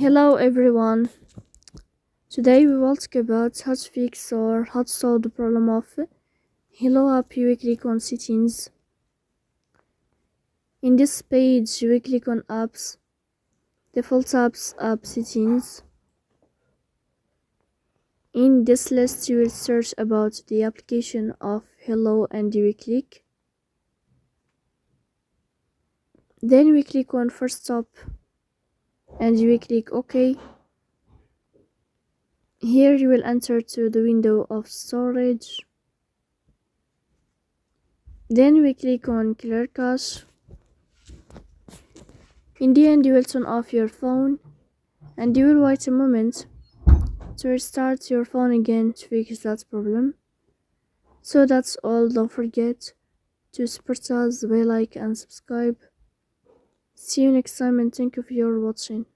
Hello everyone. Today we will talk about how to fix or how to solve the problem of Hello app. You click on settings. In this page you click on apps, default apps, app settings. In this list you will search about the application of Hello and you will click. Then we click on first stop and you will click OK. Here you will enter to the window of storage. Then we click on clear cache. In the end you will turn off your phone and you will wait a moment to restart your phone again to fix that problem. So that's all. Don't forget to support us by like and subscribe. See you next time and thank you for your watching.